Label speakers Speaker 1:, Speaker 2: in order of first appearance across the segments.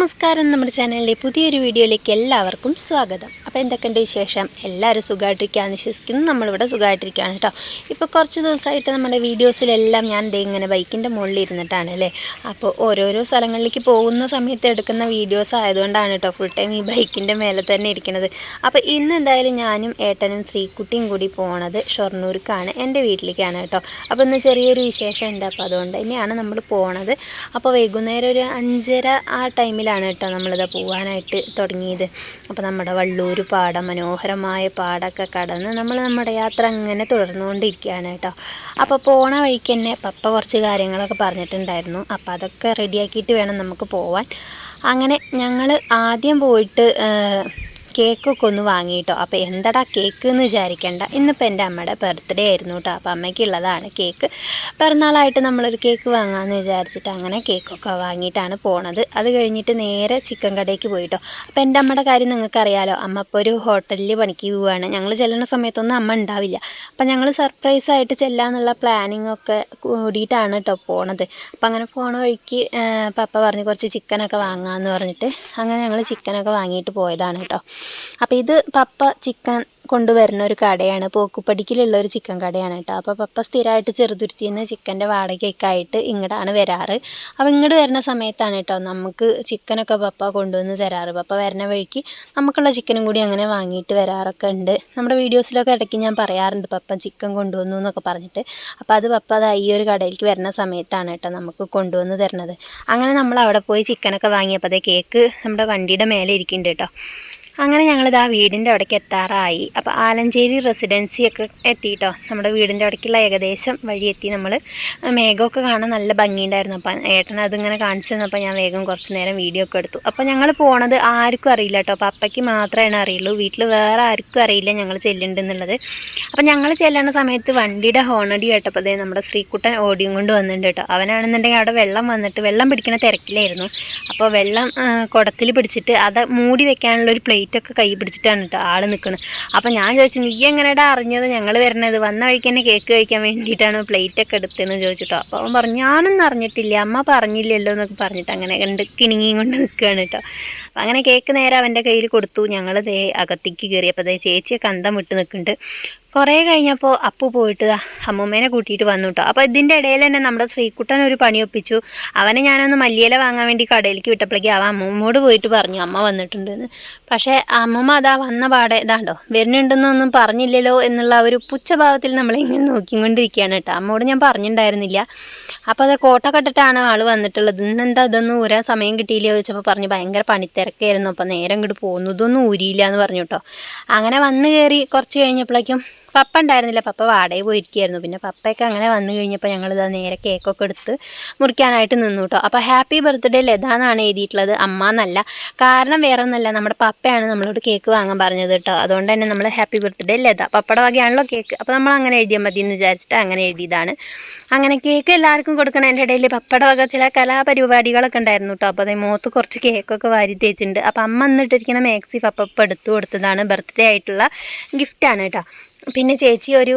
Speaker 1: നമസ്കാരം, നമ്മുടെ ചാനലിലെ പുതിയൊരു വീഡിയോയിലേക്ക് എല്ലാവർക്കും സ്വാഗതം. അപ്പോൾ എന്തൊക്കെയുണ്ട് വിശേഷം? എല്ലാവരും സുഖമായിട്ടിരിക്കുകയെന്ന് വിശ്വസിക്കുന്നു. നമ്മളിവിടെ സുഖമായിട്ടിരിക്കുകയാണ് കേട്ടോ. ഇപ്പോൾ കുറച്ച് ദിവസമായിട്ട് നമ്മുടെ വീഡിയോസിലെല്ലാം ഞാൻ ഇങ്ങനെ ബൈക്കിൻ്റെ മുകളിൽ ഇരുന്നിട്ടാണ് അല്ലേ. അപ്പോൾ ഓരോരോ സ്ഥലങ്ങളിലേക്ക് പോകുന്ന സമയത്ത് എടുക്കുന്ന വീഡിയോസ് ആയതുകൊണ്ടാണ് കേട്ടോ ഫുൾ ടൈം ഈ ബൈക്കിൻ്റെ മേലെ തന്നെ ഇരിക്കുന്നത്. അപ്പോൾ ഇന്ന് എന്തായാലും ഞാനും ഏട്ടനും ശ്രീക്കുട്ടിയും കൂടി പോണത് ഷൊർണൂർക്കാണ്, എൻ്റെ വീട്ടിലേക്കാണ് കേട്ടോ. അപ്പോൾ ഇന്ന് ചെറിയൊരു വിശേഷം ഉണ്ട്, അപ്പോൾ അതുകൊണ്ട് തന്നെയാണ് നമ്മൾ പോണത്. അപ്പോൾ വൈകുന്നേരം ഒരു 5:30 ആ ടൈമിലാണ് കേട്ടോ നമ്മളിത് പോകാനായിട്ട് തുടങ്ങിയത്. അപ്പോൾ നമ്മുടെ വള്ളൂർ പാടം, മനോഹരമായ പാടമൊക്കെ കടന്ന് നമ്മുടെ യാത്ര അങ്ങനെ തുടർന്നുകൊണ്ടിരിക്കുകയാണ് കേട്ടോ. അപ്പോൾ പോണ വഴിക്ക് തന്നെ പപ്പ കുറച്ച് കാര്യങ്ങളൊക്കെ പറഞ്ഞിട്ടുണ്ടായിരുന്നു. അപ്പോൾ അതൊക്കെ റെഡിയാക്കിയിട്ട് വേണം നമുക്ക് പോവാൻ. അങ്ങനെ ഞങ്ങൾ ആദ്യം പോയിട്ട് കേക്കൊക്കെ ഒന്ന് വാങ്ങിയിട്ടോ. അപ്പോൾ എന്താടാ കേക്ക് എന്ന് വിചാരിക്കേണ്ട, ഇന്നിപ്പോൾ എൻ്റെ അമ്മയുടെ ബർത്ത്ഡേ ആയിരുന്നു കേട്ടോ. അപ്പോൾ അമ്മയ്ക്കുള്ളതാണ് കേക്ക്. പിറന്നാളായിട്ട് നമ്മളൊരു കേക്ക് വാങ്ങാമെന്ന് വിചാരിച്ചിട്ട് അങ്ങനെ കേക്കൊക്കെ വാങ്ങിയിട്ടാണ് പോണത്. അത് കഴിഞ്ഞിട്ട് നേരെ ചിക്കൻ കടയ്ക്ക് പോയിട്ടോ. അപ്പോൾ എൻ്റെ അമ്മയുടെ കാര്യം നിങ്ങൾക്കറിയാലോ, അമ്മ ഇപ്പോൾ ഒരു ഹോട്ടലിൽ പണിക്ക് പോവുകയാണ്. ഞങ്ങൾ ചെല്ലുന്ന സമയത്തൊന്നും അമ്മ ഉണ്ടാവില്ല. അപ്പോൾ ഞങ്ങൾ സർപ്രൈസായിട്ട് ചെല്ലാമെന്നുള്ള പ്ലാനിങ് ഒക്കെ കൂടിയിട്ടാണ് കേട്ടോ പോണത്. അപ്പോൾ അങ്ങനെ പോണ വഴിക്ക് പപ്പ പറഞ്ഞ് കുറച്ച് ചിക്കനൊക്കെ വാങ്ങാമെന്ന് പറഞ്ഞിട്ട് അങ്ങനെ ഞങ്ങൾ ചിക്കനൊക്കെ വാങ്ങിയിട്ട് പോയതാണ് കേട്ടോ. അപ്പോൾ ഇത് പപ്പ ചിക്കൻ കൊണ്ടുവരുന്ന ഒരു കടയാണ്, പോക്കുപ്പടിക്കിലുള്ള ഒരു ചിക്കൻ കടയാണ് കേട്ടോ. അപ്പോൾ പപ്പ സ്ഥിരമായിട്ട് ചെറുതുരുത്തിയിൽ നിന്ന് ചിക്കൻ്റെ വാടകയൊക്കെ ആയിട്ട് ഇങ്ങോട്ടാണ് വരാറ്. അപ്പോൾ ഇങ്ങോട്ട് വരുന്ന സമയത്താണ് കേട്ടോ നമുക്ക് ചിക്കനൊക്കെ പപ്പ കൊണ്ടുവന്ന് തരാറ്. പപ്പ വരുന്ന വഴിക്ക് നമുക്കുള്ള ചിക്കനും കൂടി അങ്ങനെ വാങ്ങിയിട്ട് വരാറൊക്കെ ഉണ്ട്. നമ്മുടെ വീഡിയോസിലൊക്കെ ഇടയ്ക്ക് ഞാൻ പറയാറുണ്ട് പപ്പ ചിക്കൻ കൊണ്ടുവന്നു എന്നൊക്കെ പറഞ്ഞിട്ട്. അപ്പോൾ അത് പപ്പ അത് ഈ ഒരു കടയിലേക്ക് വരുന്ന സമയത്താണ് കേട്ടോ നമുക്ക് കൊണ്ടുവന്ന് തരുന്നത്. അങ്ങനെ നമ്മൾ അവിടെ പോയി ചിക്കനൊക്കെ വാങ്ങിയപ്പോൾ അതേ കേക്ക് നമ്മുടെ വണ്ടിയുടെ മേലെ ഇരിക്കുന്നുണ്ട് കേട്ടോ. അങ്ങനെ ഞങ്ങളിത് ആ വീടിൻ്റെ അവിടേക്ക് എത്താറായി. അപ്പോൾ ആലഞ്ചേരി റെസിഡൻസിയൊക്കെ എത്തിയിട്ടോ. നമ്മുടെ വീടിൻ്റെ അവിടേക്കുള്ള ഏകദേശം വഴി എത്തി. നമ്മൾ മേഘമൊക്കെ കാണാൻ നല്ല ഭംഗിയുണ്ടായിരുന്നു. അപ്പം ഏട്ടൻ അതിങ്ങനെ കാണിച്ചു തന്നപ്പോൾ ഞാൻ വേഗം കുറച്ച് നേരം വീഡിയോ ഒക്കെ എടുത്തു. അപ്പോൾ ഞങ്ങൾ പോണത് ആർക്കും അറിയില്ല കേട്ടോ. അപ്പോൾ അപ്പയ്ക്ക് മാത്രമേ അറിയുള്ളൂ, വീട്ടിൽ വേറെ ആർക്കും അറിയില്ല ഞങ്ങൾ ചെല്ലുന്നുണ്ടെന്നുള്ളത്. അപ്പം ഞങ്ങൾ ചെല്ലുന്ന സമയത്ത് വണ്ടിയുടെ ഹോണടി കേട്ടപ്പോൾ അതേ നമ്മുടെ ശ്രീക്കുട്ടൻ ഓടിയും കൊണ്ട് വന്നിട്ടുണ്ട് കേട്ടോ. അവനാണെന്നുണ്ടെങ്കിൽ അവിടെ വെള്ളം വന്നിട്ട് വെള്ളം പിടിക്കുന്ന തിരക്കിലായിരുന്നു. അപ്പോൾ വെള്ളം കുടത്തിൽ പിടിച്ചിട്ട് അത് മൂടി വെക്കാനുള്ളൊരു പ്ലേറ്റൊക്കെ കൈ പിടിച്ചിട്ടാണ് കേട്ടോ ആൾ നിൽക്കുന്നത്. അപ്പോൾ ഞാൻ ചോദിച്ചു, നീ എങ്ങനെയാ അറിഞ്ഞത് ഞങ്ങൾ വരണത്? വന്ന വഴിക്ക് തന്നെ കേക്ക് കഴിക്കാൻ വേണ്ടിയിട്ടാണ് പ്ലേറ്റൊക്കെ എടുത്തതെന്ന് ചോദിച്ചിട്ടോ. അപ്പോൾ അവൻ പറഞ്ഞു, ഞാനൊന്നും അറിഞ്ഞിട്ടില്ല, അമ്മ പറഞ്ഞില്ലല്ലോ എന്നൊക്കെ പറഞ്ഞിട്ട് അങ്ങനെ കണ്ട് കിണിങ്ങിയും കൊണ്ട് നിൽക്കുകയാണ് കേട്ടോ. അപ്പം അങ്ങനെ കേക്ക് നേരെ അവൻ്റെ കയ്യിൽ കൊടുത്തു. ഞങ്ങൾ ദേ അകത്തേക്ക് കയറി. അപ്പോൾ ദേ ചേച്ചിയൊക്കെ അന്തം വിട്ട് നിൽക്കുന്നുണ്ട്. കുറേ കഴിഞ്ഞപ്പോൾ അപ്പു പോയിട്ട് അമ്മൂമ്മേനെ കൂട്ടിയിട്ട് വന്നു കേട്ടോ. അപ്പോൾ ഇതിൻ്റെ ഇടയിൽ തന്നെ നമ്മുടെ ശ്രീക്കുട്ടൻ ഒരു പണി ഒപ്പിച്ചു. അവനെ ഞാനൊന്ന് മല്ലിയില വാങ്ങാൻ വേണ്ടി കടയിലേക്ക് വിട്ടപ്പോഴേക്കും അവൻ അമ്മൂമ്മോട് പോയിട്ട് പറഞ്ഞു അമ്മ വന്നിട്ടുണ്ടെന്ന്. പക്ഷേ അമ്മൂമ്മ അതാ വന്ന പാടെ ഇതാണ്ടോ വരുന്നുണ്ടെന്നൊന്നും പറഞ്ഞില്ലല്ലോ എന്നുള്ള ഒരു പുച്ഛഭാവത്തിൽ നമ്മളിങ്ങനെ നോക്കിക്കൊണ്ടിരിക്കുകയാണ് കേട്ടോ. അമ്മോട് ഞാൻ പറഞ്ഞിട്ടുണ്ടായിരുന്നില്ല. അപ്പോൾ അത് കോട്ട കെട്ടിട്ടാണ് ആൾ വന്നിട്ടുള്ളത്. ഇന്നെന്താ ഇതൊന്നും ഊരാൻ സമയം കിട്ടിയില്ല ചോദിച്ചപ്പോൾ പറഞ്ഞു ഭയങ്കര പണിത്തിരക്കായിരുന്നു, അപ്പോൾ നേരം ഇങ്ങോട്ട് പോകുന്നു, ഇതൊന്നും ഊരിയില്ല എന്ന് പറഞ്ഞു കേട്ടോ. അങ്ങനെ വന്ന് കയറി കുറച്ച് കഴിഞ്ഞപ്പോഴേക്കും പപ്പ ഉണ്ടായിരുന്നില്ല, പപ്പ വാടകയിൽ പോയിരിക്കുകയായിരുന്നു. പിന്നെ പപ്പയൊക്കെ അങ്ങനെ വന്നു കഴിഞ്ഞപ്പോൾ ഞങ്ങളിതാ നേരെ കേക്കൊക്കെ എടുത്ത് മുറിക്കാനായിട്ട് നിന്നു കേട്ടോ. അപ്പോൾ ഹാപ്പി ബർത്ത്ഡേ ലത എന്നാണ് എഴുതിയിട്ടുള്ളത്, അമ്മ എന്നല്ല. കാരണം വേറെ ഒന്നുമല്ല, നമ്മുടെ പപ്പയാണ് നമ്മളോട് കേക്ക് വാങ്ങാൻ പറഞ്ഞത് കേട്ടോ. അതുകൊണ്ട് തന്നെ നമ്മൾ ഹാപ്പി ബർത്ത്ഡേ ലത, പപ്പയുടെ വകയാണല്ലോ കേക്ക്. അപ്പോൾ നമ്മൾ അങ്ങനെ എഴുതിയാൽ മതി എന്ന് വിചാരിച്ചിട്ട് അങ്ങനെ എഴുതിയതാണ്. അങ്ങനെ കേക്ക് എല്ലാവർക്കും കൊടുക്കണം. എൻ്റെ ഇടയിൽ പപ്പയുടെ വക ചില കലാപരിപാടികളൊക്കെ ഉണ്ടായിരുന്നു കേട്ടോ. അപ്പോൾ അതേ മുഖത്ത് കുറച്ച് കേക്കൊക്കെ വാരി തേച്ചിട്ടുണ്ട്. അപ്പോൾ അമ്മ എന്നിട്ടിരിക്കുന്ന മാക്സി പപ്പ എടുത്തു കൊടുത്തതാണ്, ബർത്ത്ഡേ ആയിട്ടുള്ള ഗിഫ്റ്റാണ് കേട്ടോ. പിന്നെ ചേച്ചി ഒരു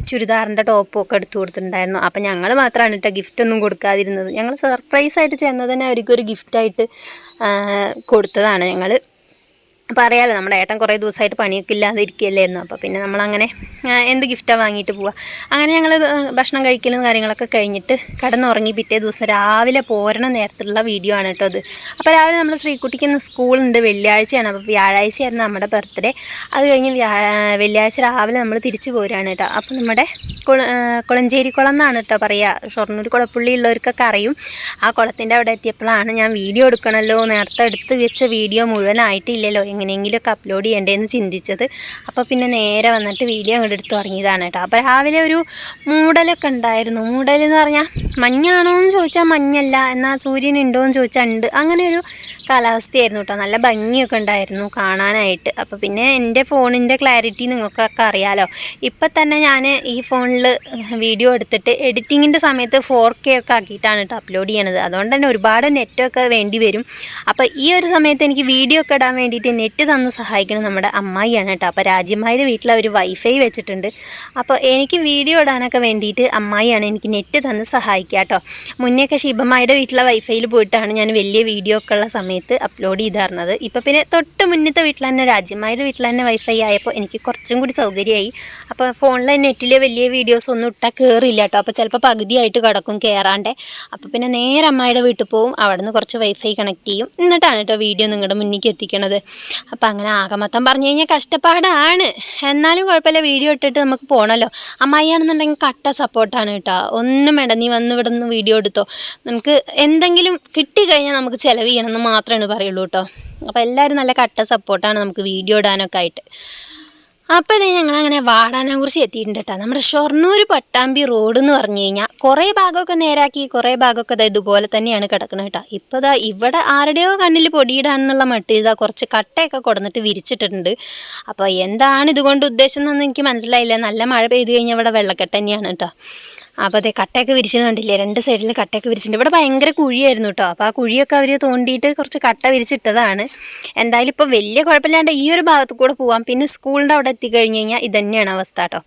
Speaker 1: ചുരിദാറിൻ്റെ ടോപ്പൊക്കെ എടുത്തു കൊടുത്തിട്ടുണ്ടായിരുന്നു. അപ്പം ഞങ്ങൾ മാത്രമാണ് കേട്ടോ ഗിഫ്റ്റൊന്നും കൊടുക്കാതിരുന്നത്. ഞങ്ങൾ സർപ്രൈസായിട്ട് ചെന്നത് തന്നെ അവർക്കൊരു ഗിഫ്റ്റായിട്ട് കൊടുത്തതാണ് ഞങ്ങൾ. അപ്പോൾ അറിയാമല്ലോ നമ്മുടെ ഏട്ടൻ കുറേ ദിവസമായിട്ട് പണിയൊക്കെ ഇല്ലാതെ ഇരിക്കുകയല്ലായിരുന്നു. അപ്പോൾ പിന്നെ നമ്മളങ്ങനെ എന്ത് ഗിഫ്റ്റാണ് വാങ്ങിയിട്ട് പോവുക. അങ്ങനെ ഞങ്ങൾ ഭക്ഷണം കഴിക്കലും കാര്യങ്ങളൊക്കെ കഴിഞ്ഞിട്ട് കിടന്നുറങ്ങി. പിറ്റേ ദിവസം രാവിലെ പോരണ നേരത്തുള്ള വീഡിയോ ആണ് കേട്ടോ ഇത്. അപ്പോൾ രാവിലെ നമ്മൾ ശ്രീക്കുട്ടിക്ക് ഇന്ന് സ്കൂളുണ്ട്, വെള്ളിയാഴ്ചയാണ്. അപ്പോൾ വ്യാഴാഴ്ചയായിരുന്നു നമ്മുടെ ബർത്ത്ഡേ. അത് കഴിഞ്ഞ് വെള്ളിയാഴ്ച രാവിലെ നമ്മൾ തിരിച്ചു പോരുകയാണ് കേട്ടോ. അപ്പോൾ നമ്മുടെ കുളഞ്ചേരി കുളം എന്നാണ് കേട്ടോ പറയുക. ഷൊർണൂർ കുളപ്പുള്ളി ഉള്ളവർക്കൊക്കെ അറിയും. ആ കുളത്തിൻ്റെ അവിടെ എത്തിയപ്പോഴാണ് ഞാൻ വീഡിയോ എടുക്കണമല്ലോ, നേരത്തെ എടുത്ത് വെച്ച വീഡിയോ മുഴുവനായിട്ടില്ലല്ലോ, എങ്ങനെയെങ്കിലുമൊക്കെ അപ്ലോഡ് ചെയ്യേണ്ടതെന്ന് ചിന്തിച്ചത്. അപ്പോൾ പിന്നെ നേരെ വന്നിട്ട് വീഡിയോ അങ്ങോട്ട് എടുത്ത് തുടങ്ങിയതാണ് കേട്ടോ. അപ്പോൾ രാവിലെ ഒരു മൂടലൊക്കെ ഉണ്ടായിരുന്നു. മൂടലെന്ന് പറഞ്ഞാൽ മഞ്ഞാണോ എന്ന് ചോദിച്ചാൽ മഞ്ഞല്ല, എന്നാൽ സൂര്യൻ ഉണ്ടോ എന്ന് ചോദിച്ചാൽ ഉണ്ട്. അങ്ങനെ ഒരു കാലാവസ്ഥയായിരുന്നു കേട്ടോ. നല്ല ഭംഗിയൊക്കെ ഉണ്ടായിരുന്നു കാണാനായിട്ട്. അപ്പോൾ പിന്നെ എൻ്റെ ഫോണിൻ്റെ ക്ലാരിറ്റി നിങ്ങൾക്കൊക്കെ അറിയാമല്ലോ. ഇപ്പം തന്നെ ഞാൻ ഈ ഫോണിൽ വീഡിയോ എടുത്തിട്ട് എഡിറ്റിങ്ങിൻ്റെ സമയത്ത് 4K ഒക്കെ ആക്കിയിട്ടാണ് കേട്ടോ അപ്ലോഡ് ചെയ്യണത്. അതുകൊണ്ട് തന്നെ ഒരുപാട് നെറ്റൊക്കെ വേണ്ടി വരും. അപ്പോൾ ഈ ഒരു സമയത്ത് എനിക്ക് വീഡിയോ ഒക്കെ ഇടാൻ വേണ്ടിയിട്ട് നെറ്റ് തന്ന് സഹായിക്കുന്നത് നമ്മുടെ അമ്മായിയാണ് കേട്ടോ. അപ്പോൾ രാജ്യമ്മായിയുടെ വീട്ടിൽ അവർ വൈഫൈ വെച്ചിട്ടുണ്ട്. അപ്പോൾ എനിക്ക് വീഡിയോ ഇടാനൊക്കെ വേണ്ടിയിട്ട് അമ്മായിയാണ് എനിക്ക് നെറ്റ് തന്ന് സഹായിക്കുക കേട്ടോ. മുന്നേയൊക്കെ ഷിബമ്മായിയുടെ വീട്ടിലെ വൈഫൈയിൽ പോയിട്ടാണ് ഞാൻ വലിയ വീഡിയോ ഒക്കെ ഉള്ള സമയത്ത് അപ്ലോഡ് ചെയ്തിരുന്നത്. ഇപ്പോൾ പിന്നെ തൊട്ട് മുന്നത്തെ വീട്ടിൽ തന്നെ രാജ്യമ്മായിയുടെ വീട്ടിൽ തന്നെ വൈഫൈ ആയപ്പോൾ എനിക്ക് കുറച്ചും കൂടി സൗകര്യമായി. അപ്പോൾ ഫോണിലെ നെറ്റിലെ വലിയ വീഡിയോസ് ഒന്നും ഇട്ടാൽ കയറില്ല കേട്ടോ. അപ്പോൾ ചിലപ്പോൾ പകുതിയായിട്ട് കിടക്കും കയറാണ്ട്. അപ്പോൾ പിന്നെ നേരെ അമ്മായിയുടെ വീട്ടിൽ പോവും, അവിടെ നിന്ന് കുറച്ച് വൈഫൈ കണക്ട് ചെയ്യും, എന്നിട്ടാണ് കേട്ടോ വീഡിയോ നിങ്ങളുടെ മുന്നിലേക്ക് എത്തിക്കണത്. അപ്പോൾ അങ്ങനെ ആകെ മൊത്തം പറഞ്ഞു കഴിഞ്ഞാൽ കഷ്ടപ്പാടാണ്, എന്നാലും കുഴപ്പമില്ല, വീഡിയോ ഇട്ടിട്ട് നമുക്ക് പോകണമല്ലോ. അമ്മായിയാണെന്നുണ്ടെങ്കിൽ കട്ട സപ്പോർട്ടാണ് കേട്ടോ. ഒന്നും വേണ്ട, നീ വന്ന് ഇവിടെ നിന്ന് വീഡിയോ എടുത്തോ, നമുക്ക് എന്തെങ്കിലും കിട്ടിക്കഴിഞ്ഞാൽ നമുക്ക് ചിലവ് ചെയ്യണമെന്ന് മാത്രമേ പറയുള്ളൂ കേട്ടോ. അപ്പോൾ എല്ലാവരും നല്ല കട്ട സപ്പോർട്ടാണ് നമുക്ക് വീഡിയോ ഇടാനൊക്കെ ആയിട്ട്. അപ്പോൾ ഇതേ ഞങ്ങളങ്ങനെ വാടാനാകുറിശി എത്തിയിട്ടുണ്ട് കേട്ടോ. നമ്മുടെ ഷൊർണൂർ പട്ടാമ്പി റോഡ് എന്ന് പറഞ്ഞു കഴിഞ്ഞാൽ കുറേ ഭാഗമൊക്കെ നേരാക്കി, കുറേ ഭാഗമൊക്കെ ഇതുപോലെ തന്നെയാണ് കിടക്കുന്നത് കേട്ടോ. ഇപ്പോൾ ഇവിടെ ആരുടെയോ കണ്ണിൽ പൊടിയിടാനുള്ള മട്ട് കുറച്ച് കട്ടയൊക്കെ കൊടുന്നിട്ട് വിരിച്ചിട്ടുണ്ട്. അപ്പോൾ എന്താണ് ഇതുകൊണ്ട് ഉദ്ദേശം എന്നൊന്നും എനിക്ക് മനസ്സിലായില്ല. നല്ല മഴ പെയ്ത് കഴിഞ്ഞാൽ ഇവിടെ വെള്ളക്കെട്ട് തന്നെയാണ് കേട്ടോ. അപ്പോൾ അതേ കട്ടയൊക്കെ വിരിച്ചിട്ട് കണ്ടില്ലേ, രണ്ട് സൈഡിൽ കട്ടയൊക്കെ വിരിച്ചിട്ടുണ്ട്. ഇവിടെ ഭയങ്കര കുഴിയായിരുന്നു കേട്ടോ. അപ്പോൾ ആ കുഴിയൊക്കെ അവർ തോണ്ടിയിട്ട് കുറച്ച് കട്ട വിരിച്ചിട്ടതാണ്. എന്തായാലും ഇപ്പോൾ വലിയ കുഴപ്പമില്ലാണ്ട് ഈ ഒരു ഭാഗത്ത് കൂടെ പോവാം. പിന്നെ സ്കൂളിൻ്റെ അവിടെ എത്തിക്കഴിഞ്ഞ് കഴിഞ്ഞാൽ ഇതന്നെയാണ് അവസ്ഥ കേട്ടോ.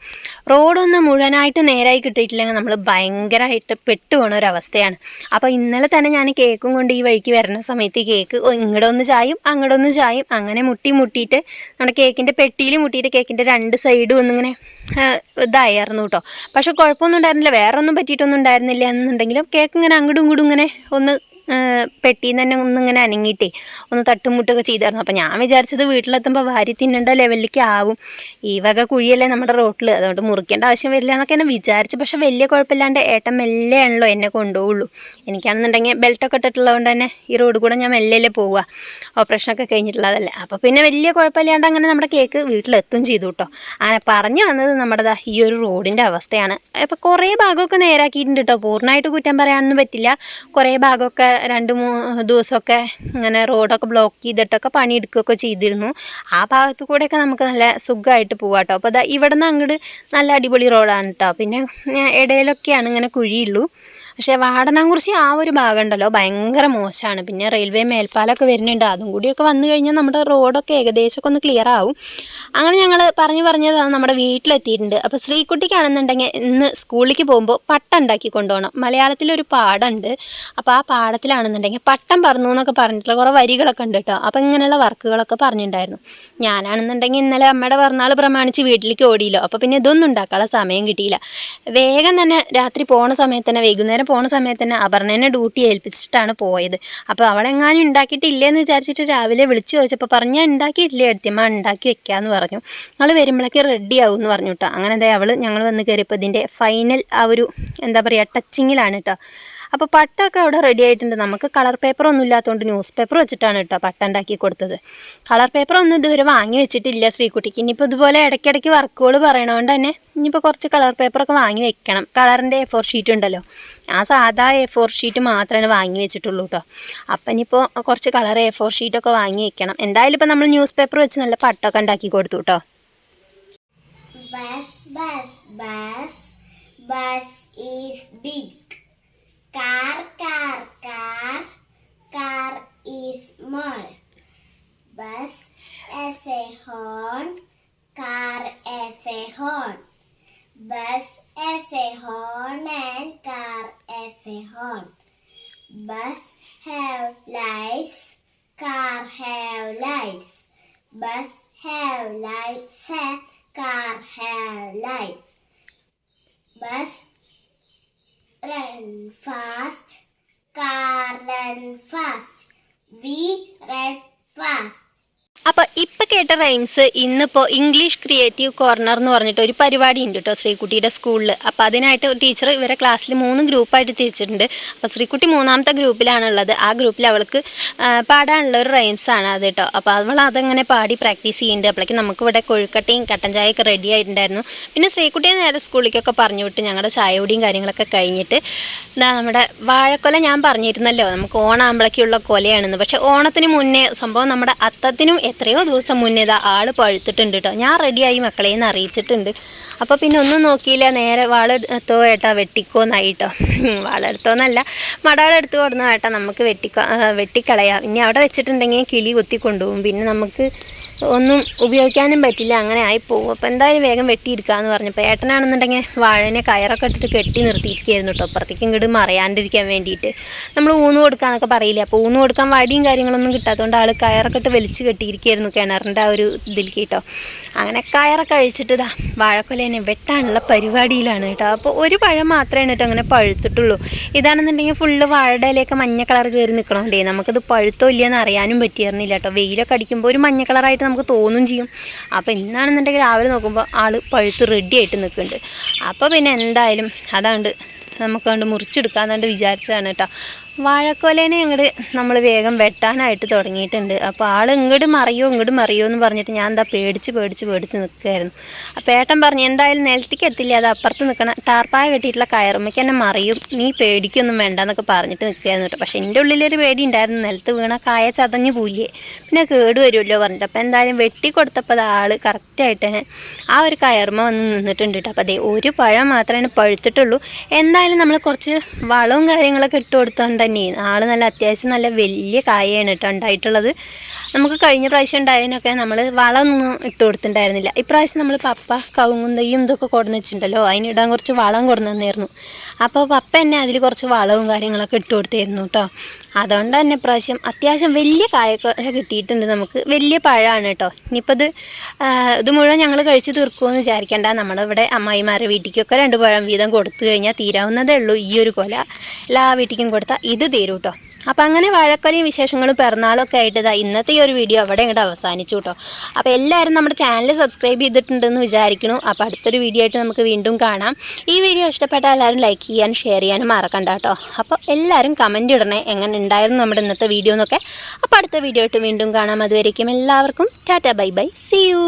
Speaker 1: റോഡൊന്നും മുഴുവനായിട്ട് നേരായി കിട്ടിയിട്ടില്ലെങ്കിൽ നമ്മൾ ഭയങ്കരമായിട്ട് പെട്ടുപോണ ഒരവസ്ഥയാണ്. അപ്പോൾ ഇന്നലെ തന്നെ ഞാൻ കേക്കും കൊണ്ട് ഈ വഴിക്ക് വരുന്ന സമയത്ത് കേക്ക് ഇങ്ങടൊന്ന് ചായും അങ്ങടൊന്ന് ചായും അങ്ങനെ മുട്ടിയിട്ട് നമ്മുടെ കേക്കിൻ്റെ പെട്ടിയിൽ മുട്ടിയിട്ട് കേക്കിൻ്റെ രണ്ട് സൈഡും ഒന്നിങ്ങനെ ഇതായിരുന്നു കേട്ടോ. പക്ഷെ കുഴപ്പമൊന്നും ഉണ്ടായിരുന്നില്ല, വേറെ ഒന്നും പറ്റിയിട്ടൊന്നും ഉണ്ടായിരുന്നില്ല. എന്നുണ്ടെങ്കിലും കേക്ക് ഇങ്ങനെ അങ്ങോട്ടും ഇങ്ങോട്ടും ഇങ്ങനെ ഒന്ന് പെട്ടിയിൽ തന്നെ ഒന്നിങ്ങനെ അനങ്ങിയിട്ടേ ഒന്ന് തട്ടുമുട്ടൊക്കെ ചെയ്തായിരുന്നു. അപ്പോൾ ഞാൻ വിചാരിച്ചത് വീട്ടിലെത്തുമ്പോൾ വാരി തിന്നേണ്ട ലെവലിലേക്ക് ആവും, ഈ വക കുഴിയല്ലേ നമ്മുടെ റോട്ടിൽ, അതുകൊണ്ട് മുറിക്കേണ്ട ആവശ്യം വരില്ല എന്നൊക്കെയാണ് വിചാരിച്ചു. പക്ഷെ വലിയ കുഴപ്പമില്ലാണ്ട് ഏട്ടൻ മെല്ലെയാണല്ലോ എന്നെ കൊണ്ടുപോകുള്ളൂ. എനിക്കാണെന്നുണ്ടെങ്കിൽ ബെൽറ്റൊക്കെ ഇട്ടിട്ടുള്ളതുകൊണ്ട് തന്നെ ഈ റോഡ് കൂടെ ഞാൻ മെല്ലെയല്ലേ പോവുക, ഓപ്പറേഷനൊക്കെ കഴിഞ്ഞിട്ടുള്ളതല്ലേ. അപ്പോൾ പിന്നെ വലിയ കുഴപ്പമില്ലാണ്ട് അങ്ങനെ നമ്മുടെ കേക്ക് വീട്ടിലെത്തും ചെയ്തു കേട്ടോ. അങ്ങനെ പറഞ്ഞു വന്നത് നമ്മുടെ ഈ ഒരു റോഡിൻ്റെ അവസ്ഥയാണ്. അപ്പോൾ കുറേ ഭാഗമൊക്കെ നേരാക്കിയിട്ടുണ്ട് കേട്ടോ, പൂർണ്ണമായിട്ട് കുറ്റം പറയാനൊന്നും പറ്റില്ല. കുറേ ഭാഗമൊക്കെ 2-3 ദിവസമൊക്കെ ഇങ്ങനെ റോഡൊക്കെ ബ്ലോക്ക് ചെയ്തിട്ടൊക്കെ പണിയെടുക്കുകയൊക്കെ ചെയ്തിരുന്നു. ആ ഭാഗത്ത് കൂടെയൊക്കെ നമുക്ക് നല്ല സുഖമായിട്ട് പോകാം കേട്ടോ. അപ്പോൾ ഇവിടെ നിന്ന് അങ്ങോട്ട് നല്ല അടിപൊളി റോഡാണ് കേട്ടോ. പിന്നെ ഇടയിലൊക്കെയാണ് ഇങ്ങനെ കുഴിയുള്ളൂ. പക്ഷേ വാടാനാകുറിശി ആ ഒരു ഭാഗം ഉണ്ടല്ലോ ഭയങ്കര മോശമാണ്. പിന്നെ റെയിൽവേ മേൽപ്പാലമൊക്കെ വരുന്നുണ്ട്, അതും കൂടിയൊക്കെ വന്നു കഴിഞ്ഞാൽ നമ്മുടെ റോഡൊക്കെ ഏകദേശമൊക്കെ ഒന്ന് ക്ലിയർ ആവും. അങ്ങനെ ഞങ്ങൾ പറഞ്ഞതാണ് നമ്മുടെ വീട്ടിലെത്തിയിട്ടുണ്ട്. അപ്പോൾ ശ്രീകുട്ടിക്കാണെന്നുണ്ടെങ്കിൽ ഇന്ന് സ്കൂളിലേക്ക് പോകുമ്പോൾ പട്ടം ഉണ്ടാക്കി കൊണ്ടുപോകണം. മലയാളത്തിലൊരു പാഠമുണ്ട്, അപ്പോൾ ആ പാഠത്തിലാണെന്നുണ്ടെങ്കിൽ പട്ടം പറന്നു എന്നൊക്കെ പറഞ്ഞിട്ടുള്ള കുറേ വരികളൊക്കെ ഉണ്ട് കേട്ടോ. അപ്പോൾ ഇങ്ങനെയുള്ള വർക്കുകളൊക്കെ പറഞ്ഞിട്ടുണ്ടായിരുന്നു. ഞാനാണെന്നുണ്ടെങ്കിൽ ഇന്നലെ അമ്മയുടെ പിറന്നാൾ പ്രമാണിച്ച് വീട്ടിലേക്ക് ഓടിയില്ലോ. അപ്പോൾ പിന്നെ ഇതൊന്നും ഉണ്ടാക്കാനുള്ള സമയം കിട്ടിയില്ല. വേഗം തന്നെ രാത്രി പോണ സമയത്ത് തന്നെ, വൈകുന്നേരം പോണ സമയത്ത് തന്നെ അപർണേനെ ഡ്യൂട്ടി ഏൽപ്പിച്ചിട്ടാണ് പോയത്. അപ്പോൾ അവളെങ്ങാനും ഉണ്ടാക്കിയിട്ടില്ലേന്ന് വിചാരിച്ചിട്ട് രാവിലെ വിളിച്ച് ചോദിച്ചപ്പോൾ പറഞ്ഞാൽ ഉണ്ടാക്കിയിട്ടില്ലേ എടുത്തിയമ്മ, ഉണ്ടാക്കി വെക്കാമെന്ന് പറഞ്ഞു. ഞങ്ങൾ വരുമ്പോഴേക്ക് റെഡി ആവും എന്ന് പറഞ്ഞു കേട്ടോ. അങ്ങനെ എന്താ ഞങ്ങൾ വന്ന് കയറിയപ്പോൾ ഇതിൻ്റെ ഫൈനൽ ആ ഒരു എന്താ പറയുക ടച്ചിങ്ങിലാണ് കേട്ടോ. അപ്പോൾ പട്ടമൊക്കെ അവിടെ റെഡി ആയിട്ടുണ്ട്. നമുക്ക് കളർ പേപ്പർ ഒന്നും ഇല്ലാത്തതുകൊണ്ട് ന്യൂസ് പേപ്പർ വെച്ചിട്ടാണ് കേട്ടോ പട്ടം ഉണ്ടാക്കി കൊടുത്തത്. കളർ പേപ്പർ ഒന്നും ഇതുവരെ വാങ്ങി വെച്ചിട്ടില്ല ശ്രീകുട്ടിക്ക്. ഇനിയിപ്പോൾ ഇതുപോലെ ഇടയ്ക്കിടയ്ക്ക് വർക്കുകൾ പറയണതുകൊണ്ട് തന്നെ ഇനിയിപ്പോൾ കുറച്ച് കളർ പേപ്പറൊക്കെ വാങ്ങി വെക്കണം. കളറിൻ്റെ A4 ഷീറ്റ് ഉണ്ടല്ലോ, ആ സാധാ A4 ഷീറ്റ് മാത്രമേ വാങ്ങി വെച്ചിട്ടുള്ളൂ കേട്ടോ. അപ്പം ഇനിയിപ്പോൾ കുറച്ച് കളർ A4 ഷീറ്റൊക്കെ വാങ്ങി വെക്കണം. എന്തായാലും ഇപ്പം നമ്മൾ ന്യൂസ് പേപ്പർ വെച്ച് നല്ല പട്ടമൊക്കെ ഉണ്ടാക്കി കൊടുത്തു കേട്ടോ.
Speaker 2: Bus is big. Car is small. Bus has a horn. Car has a horn. Bus has a horn and car has a horn. Bus have lights. Car have lights. Bus have lights and car have lights. Bus run fast, car run fast. We run fast.
Speaker 1: അപ്പോൾ ഇപ്പം കേട്ട rhymes ഇന്നിപ്പോൾ English creative corner എന്ന് പറഞ്ഞിട്ട് ഒരു പരിപാടി ഉണ്ട് കേട്ടോ ശ്രീകുട്ടിയുടെ സ്കൂളിൽ. അപ്പോൾ അതിനായിട്ട് ടീച്ചർ ഇവരെ ക്ലാസ്സിൽ 3 ഗ്രൂപ്പായിട്ട് തിരിച്ചിട്ടുണ്ട്. അപ്പോൾ ശ്രീകുട്ടി 3ാമത്തെ ഗ്രൂപ്പിലാണുള്ളത്. ആ ഗ്രൂപ്പിൽ അവൾക്ക് പാടാനുള്ള ഒരു റൈംസാണ് അത് കേട്ടോ. അപ്പോൾ അവൾ അതങ്ങനെ പാടി പ്രാക്ടീസ് ചെയ്യുന്നുണ്ട്. അപ്പോഴേക്കും നമുക്കിവിടെ കൊഴുക്കട്ടയും കട്ടൻ ചായയൊക്കെ റെഡി ആയിട്ടുണ്ടായിരുന്നു. പിന്നെ ശ്രീകുട്ടിയെ നേരെ സ്കൂളിലേക്കൊക്കെ പറഞ്ഞു വിട്ട് ഞങ്ങളുടെ ചായയോടിയും കാര്യങ്ങളൊക്കെ കഴിഞ്ഞിട്ട് നമ്മുടെ വാഴക്കൊല ഞാൻ പറഞ്ഞിരുന്നല്ലോ നമുക്ക് ഓണാകുമ്പോഴേക്കുള്ള കൊലയാണെന്ന്. പക്ഷേ ഓണത്തിന് മുന്നേ സംഭവം നമ്മുടെ അത്തത്തിനും എത്രയോ ദിവസം മുന്നേ ആൾ പഴുത്തിട്ടുണ്ട് കേട്ടോ. ഞാൻ റെഡിയായി മക്കളേന്ന് അറിയിച്ചിട്ടുണ്ട്. അപ്പോൾ പിന്നെ ഒന്നും നോക്കിയില്ല, നേരെ വാളെടുത്തോ ഏട്ടാ വെട്ടിക്കോന്നായിട്ടോ. വാളെടുത്തോന്നല്ല, മടാളെടുത്ത് കൊടുന്ന ഏട്ടാ നമുക്ക് വെട്ടിക്കളയാം, ഇനി അവിടെ വെച്ചിട്ടുണ്ടെങ്കിൽ കിളി കൊത്തിക്കൊണ്ടുപോകും, പിന്നെ നമുക്ക് ഒന്നും ഉപയോഗിക്കാനും പറ്റില്ല, അങ്ങനെ ആയിപ്പോവും. അപ്പോൾ എന്തായാലും വേഗം വെട്ടിയെടുക്കാമെന്ന് പറഞ്ഞപ്പോൾ ഏട്ടനാണെന്നുണ്ടെങ്കിൽ വാഴനെ കയറൊക്കെ ഇട്ടിട്ട് കെട്ടി നിർത്തിയിരിക്കുകയായിരുന്നു കേട്ടോ, അപ്പുറത്തേക്ക് ഇങ്ങോട്ട് മറയാണ്ടിരിക്കാൻ വേണ്ടിയിട്ട്. നമ്മൾ ഊന്ന് കൊടുക്കാന്നൊക്കെ പറയില്ലേ, അപ്പോൾ ഊന്ന് കൊടുക്കാൻ വടിയും കാര്യങ്ങളൊന്നും കിട്ടാത്തതുകൊണ്ട് ആൾ കയറൊക്കെ ഇട്ട് വലിച്ച് കെട്ടിയിരിക്കുകയായിരുന്നു കിണറിൻ്റെ ആ ഒരു ഇതിലേക്ക് കേട്ടോ. അങ്ങനെ കയറൊക്കെ അഴിച്ചിട്ട് ഇതാ വാഴക്കൊലേനെ വെട്ടാനുള്ള പരിപാടിയിലാണ് കേട്ടോ. അപ്പോൾ ഒരു പഴം മാത്രമേ കേട്ടോ അങ്ങനെ പഴുത്തിട്ടുള്ളൂ. ഇതാണെന്നുണ്ടെങ്കിൽ ഫുള്ള് വാഴയുടെ ഇലയൊക്കെ മഞ്ഞ കളർ കയറി നിൽക്കണോണ്ടേ നമുക്കത് പഴുത്തോ ഇല്ലയെന്ന് അറിയാനും പറ്റിയിരുന്നില്ല കേട്ടോ. വെയിലൊക്കെ അടിക്കുമ്പോൾ ഒരു മഞ്ഞ കളറായിട്ട് നമുക്ക് തോന്നും ചെയ്യും. അപ്പോൾ ഇന്നാണെന്നുണ്ടെങ്കിൽ രാവിലെ നോക്കുമ്പോൾ ആൾ പഴുത്ത് റെഡി ആയിട്ട് നിൽക്കുന്നുണ്ട്. അപ്പോൾ പിന്നെ എന്തായാലും അതാണ്ട് നമുക്കതുകൊണ്ട് മുറിച്ചെടുക്കാന്നുകൊണ്ട് വിചാരിച്ചതാണ് കേട്ടോ. വാഴക്കൊലേനെ ഇങ്ങോട്ട് നമ്മൾ വേഗം വെട്ടാനായിട്ട് തുടങ്ങിയിട്ടുണ്ട്. അപ്പോൾ ആൾ ഇങ്ങോട്ട് മറിയോ എന്ന് പറഞ്ഞിട്ട് ഞാൻ എന്താ പേടിച്ച് നിൽക്കുകയായിരുന്നു. അപ്പോൾ ഏട്ടൻ പറഞ്ഞു എന്തായാലും നിലത്തേക്ക് എത്തില്ല, അത് അപ്പുറത്ത് നിൽക്കണം, ടാർപ്പായ കെട്ടിയിട്ടുള്ള കയറുമ്മയ്ക്ക് എന്നെ മറിയും, നീ പേടിക്കൊന്നും വേണ്ട എന്നൊക്കെ പറഞ്ഞിട്ട് നിൽക്കുകയായിരുന്നു കേട്ടോ. പക്ഷേ എൻ്റെ ഉള്ളിലൊരു പേടി ഉണ്ടായിരുന്നു, നിലത്ത് വീണ കായ ചതഞ്ഞ് പോയില്ലേ, പിന്നെ കേട് വരുമല്ലോ പറഞ്ഞിട്ട്. അപ്പോൾ എന്തായാലും വെട്ടി കൊടുത്തപ്പോൾ അത് ആൾ കറക്റ്റായിട്ട് തന്നെ ആ ഒരു കയറുമ്മ വന്ന് നിന്നിട്ടുണ്ട് കേട്ടോ. അപ്പോൾ അതേ ഒരു പഴം മാത്രമേ പഴുത്തിട്ടുള്ളൂ. എന്തായാലും നമ്മൾ കുറച്ച് വളവും കാര്യങ്ങളൊക്കെ ഇട്ട് കൊടുത്തോണ്ട് തന്നെ ആൾ നല്ല അത്യാവശ്യം നല്ല വലിയ കായയാണ് കേട്ടോ ഉണ്ടായിട്ടുള്ളത്. നമുക്ക് കഴിഞ്ഞ പ്രാവശ്യം ഉണ്ടായതിനൊക്കെ നമ്മൾ വളമൊന്നും ഇട്ട് കൊടുത്തിട്ടുണ്ടായിരുന്നില്ല. ഇപ്രാവശ്യം നമ്മൾ പപ്പ കവുങ്ങുന്തയും ഇതൊക്കെ കൊടുന്ന് വെച്ചിട്ടുണ്ടല്ലോ, അതിനിടാൻ കുറച്ച് വളം കൊടുന്നു തന്നായിരുന്നു. അപ്പോൾ പപ്പ തന്നെ അതിൽ കുറച്ച് വളവും കാര്യങ്ങളൊക്കെ ഇട്ട് കൊടുത്തായിരുന്നു കേട്ടോ. അതുകൊണ്ട് തന്നെ ഇപ്രാവശ്യം അത്യാവശ്യം വലിയ കായൊക്കെ കിട്ടിയിട്ടുണ്ട്, നമുക്ക് വലിയ പഴമാണ് കേട്ടോ. ഇനിയിപ്പോൾ ഇത് മുഴുവൻ ഞങ്ങൾ കഴിച്ച് തീർക്കുമെന്ന് വിചാരിക്കേണ്ട, നമ്മളിവിടെ അമ്മായിമാരുടെ വീട്ടിലേക്കൊക്കെ 2 പഴം വീതം കൊടുത്തു കഴിഞ്ഞാൽ തീരാവുന്നതേ ഉള്ളൂ. ഈ ഒരു കൊല എല്ലാ വീട്ടിലേക്കും കൊടുത്താൽ ഇത് തീരും കേട്ടോ. അപ്പം അങ്ങനെ വാഴക്കൊലയും വിശേഷങ്ങളും പിറന്നാളൊക്കെ ആയിട്ട് ഇന്നത്തെ ഈ ഒരു വീഡിയോ അവിടെ ഇങ്ങോട്ട് അവസാനിച്ചു കേട്ടോ. അപ്പോൾ എല്ലാവരും നമ്മുടെ ചാനൽ സബ്സ്ക്രൈബ് ചെയ്തിട്ടുണ്ടെന്ന് വിചാരിക്കുന്നു. അപ്പോൾ അടുത്തൊരു വീഡിയോ ആയിട്ട് നമുക്ക് വീണ്ടും കാണാം. ഈ വീഡിയോ ഇഷ്ടപ്പെട്ടാൽ എല്ലാവരും ലൈക്ക് ചെയ്യാനും ഷെയർ ചെയ്യാനും മറക്കണ്ട കേട്ടോ. അപ്പോൾ എല്ലാവരും കമൻറ്റ് ഇടണേ എങ്ങനെ ഉണ്ടായിരുന്നു നമ്മുടെ ഇന്നത്തെ വീഡിയോ എന്നൊക്കെ. അപ്പോൾ അടുത്ത വീഡിയോ ആയിട്ട് വീണ്ടും കാണാം. അതുവരേക്കും എല്ലാവർക്കും tata bye bye, see U.